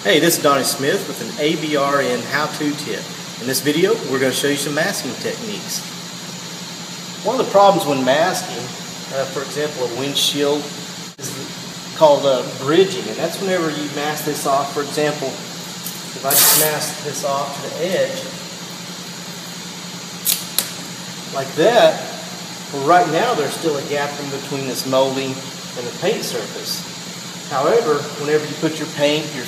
Hey, this is Donnie Smith with an ABRN how-to tip. In this video, we're going to show you some masking techniques. One of the problems when masking, for example, a windshield, is called bridging, and that's whenever you mask this off. For example, if I just mask this off to the edge, like that, well, right now there's still a gap in between this molding and the paint surface. However, whenever you put your paint, your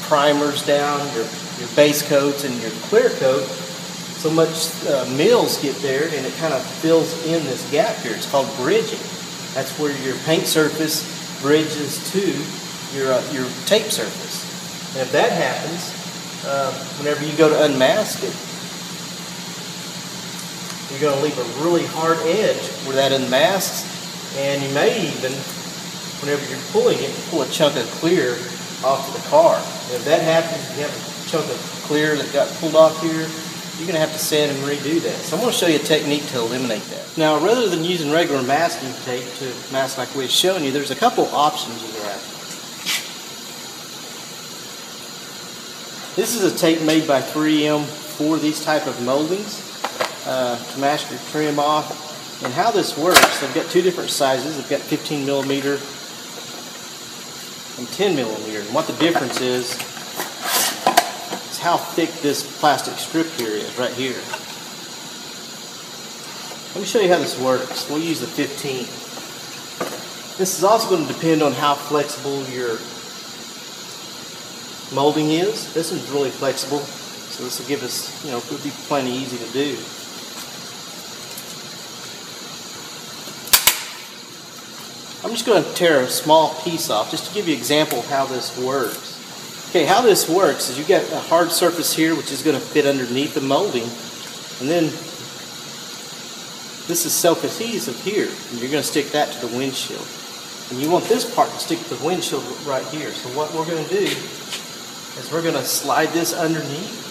primers down, your base coats, and your clear coat, so much mills get there, and it kind of fills in this gap here. It's called bridging. That's where your paint surface bridges to your tape surface. And if that happens, whenever you go to unmask it, you're going to leave a really hard edge where that unmasks, and you may even, whenever you're pulling it, pull a chunk of clear off of the car. And if that happens, you have a chunk of clear that got pulled off here, you're going to have to sand and redo that. So I'm going to show you a technique to eliminate that. Now, rather than using regular masking tape to mask like we've shown you, there's a couple options you have. This is a tape made by 3M for these type of moldings to mask your trim off. And how this works, they've got two different sizes. They've got 15 millimeter and 10 millimeter. And what the difference is how thick this plastic strip here is, right here. Let me show you how this works. We'll use the 15. This is also going to depend on how flexible your molding is. This is really flexible, so this will give us, it would be plenty easy to do. I'm just going to tear a small piece off just to give you an example of how this works. Okay, how this works is you get a hard surface here which is going to fit underneath the molding, and then this is self-adhesive here, and you're going to stick that to the windshield. And you want this part to stick to the windshield right here. So what we're going to do is we're going to slide this underneath.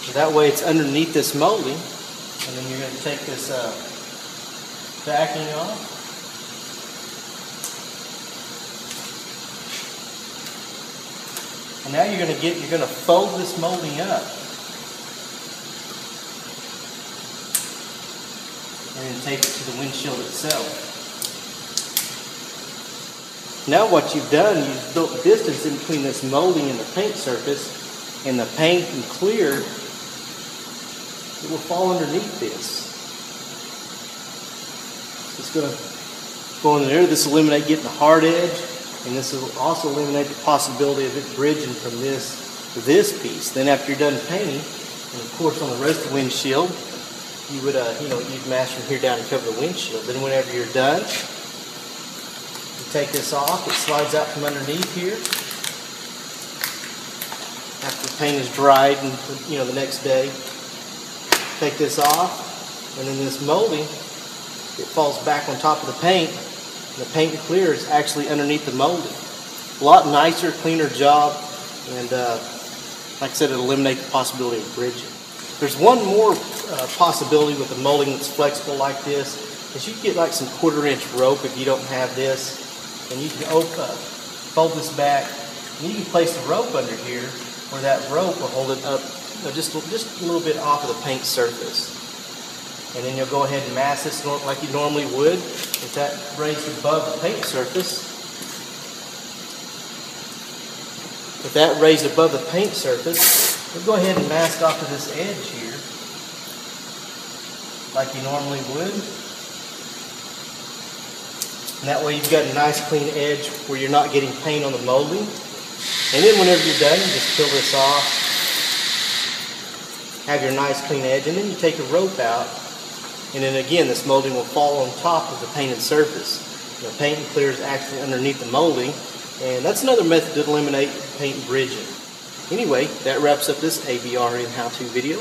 So that way it's underneath this molding. And then you're going to take this backing off. And now you're going to fold this molding up. And then take it to the windshield itself. Now what you've done, you've built distance in between this molding and the paint surface, and the paint and clear, it will fall underneath this. It's going to go in there. This will eliminate getting the hard edge, and this will also eliminate the possibility of it bridging from this to this piece. Then after you're done painting, and of course on the rest of the windshield, you would you'd mask from here down and cover the windshield. Then whenever you're done, you take this off. It slides out from underneath here. After the paint is dried, and the next day. Take this off, and then this molding, it falls back on top of the paint, and the paint and clear is actually underneath the molding. A lot nicer, cleaner job, and like I said, it'll eliminate the possibility of bridging. There's one more possibility with a molding that's flexible like this, is you can get like some 1/4-inch rope if you don't have this, and you can fold this back, and you can place the rope under here, where that rope will hold it up just a little bit off of the paint surface. And then you'll go ahead and mask this like you normally would. With that raised above the paint surface. With that raised above the paint surface, we'll go ahead and mask off to this edge here, like you normally would. And that way you've got a nice clean edge where you're not getting paint on the molding. And then whenever you're done, you just peel this off. Have your nice clean edge, and then you take a rope out, and then again this molding will fall on top of the painted surface. The paint and clear is actually underneath the molding, and that's another method to eliminate paint bridging. Anyway, that wraps up this ABRN how-to video.